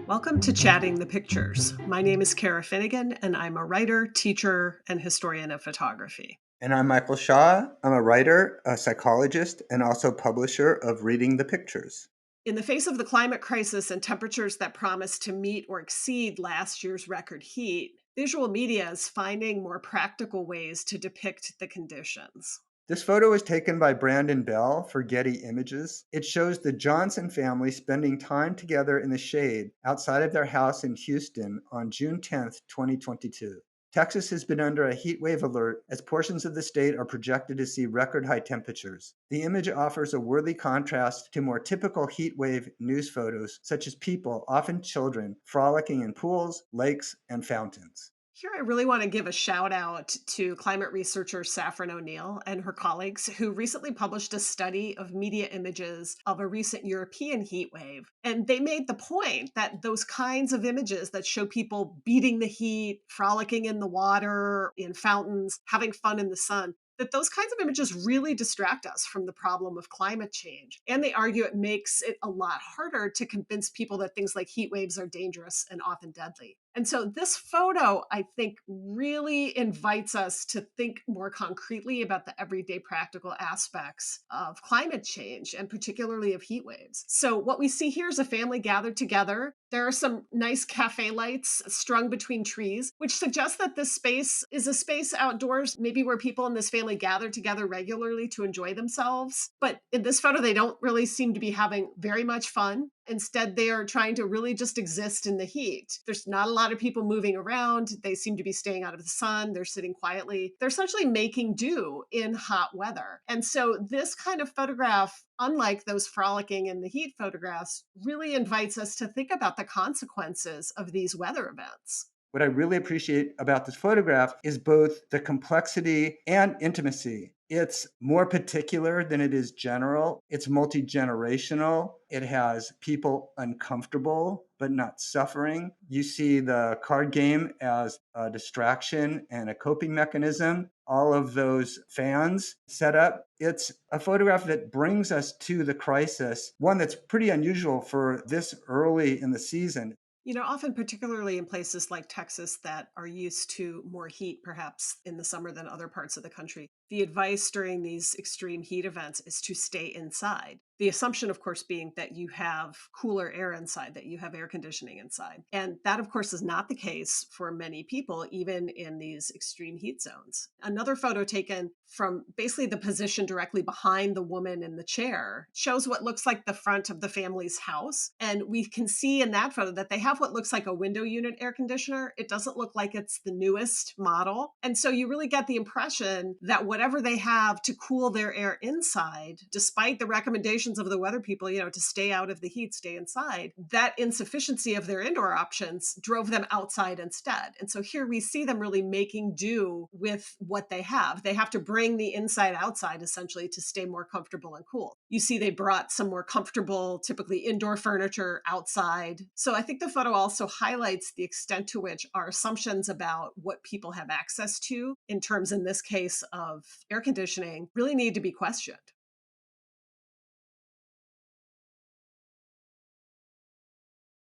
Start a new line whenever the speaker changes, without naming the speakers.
Welcome to Chatting the Pictures. My name is Cara Finnegan, and I'm a writer, teacher, and historian of photography.
And I'm Michael Shaw. I'm a writer, a psychologist, and also publisher of Reading the Pictures.
In the face of the climate crisis and temperatures that promise to meet or exceed last year's record heat, visual media is finding more practical ways to depict the conditions.
This photo was taken by Brandon Bell for Getty Images. It shows the Johnson family spending time together in the shade outside of their house in Houston on June 10th, 2022. Texas has been under a heat wave alert as portions of the state are projected to see record high temperatures. The image offers a worthy contrast to more typical heat wave news photos, such as people, often children, frolicking in pools, lakes, and fountains.
Here, I really want to give a shout out to climate researcher Saffron O'Neill and her colleagues who recently published a study of media images of a recent European heat wave. And they made the point that those kinds of images that show people beating the heat, frolicking in the water, in fountains, having fun in the sun, that those kinds of images really distract us from the problem of climate change. And they argue it makes it a lot harder to convince people that things like heat waves are dangerous and often deadly. And so this photo, I think, really invites us to think more concretely about the everyday practical aspects of climate change and particularly of heat waves. So what we see here is a family gathered together. There are some nice cafe lights strung between trees, which suggests that this space is a space outdoors, maybe where people in this family gather together regularly to enjoy themselves. But in this photo, they don't really seem to be having very much fun. Instead, they are trying to really just exist in the heat. There's not a lot of people moving around. They seem to be staying out of the sun. They're sitting quietly. They're essentially making do in hot weather. And so this kind of photograph, unlike those frolicking in the heat photographs, really invites us to think about the consequences of these weather events.
What I really appreciate about this photograph is both the complexity and intimacy. It's more particular than it is general. It's multi-generational. It has people uncomfortable but not suffering. You see the card game as a distraction and a coping mechanism. All of those fans set up. It's a photograph that brings us to the crisis, one that's pretty unusual for this early in the season.
Often, particularly in places like Texas that are used to more heat, perhaps in the summer than other parts of the country, the advice during these extreme heat events is to stay inside. The assumption, of course, being that you have cooler air inside, that you have air conditioning inside. And that, of course, is not the case for many people, even in these extreme heat zones. Another photo taken from basically the position directly behind the woman in the chair shows what looks like the front of the family's house. And we can see in that photo that they have what looks like a window unit air conditioner. It doesn't look like it's the newest model. And so you really get the impression that whatever they have to cool their air inside, despite the recommendations of the weather people, to stay out of the heat, stay inside, that insufficiency of their indoor options drove them outside instead. And so here we see them really making do with what they have. They have to bring the inside outside essentially to stay more comfortable and cool. You see they brought some more comfortable, typically indoor furniture outside. So I think the photo also highlights the extent to which our assumptions about what people have access to in terms, in this case, of air conditioning really need to be questioned.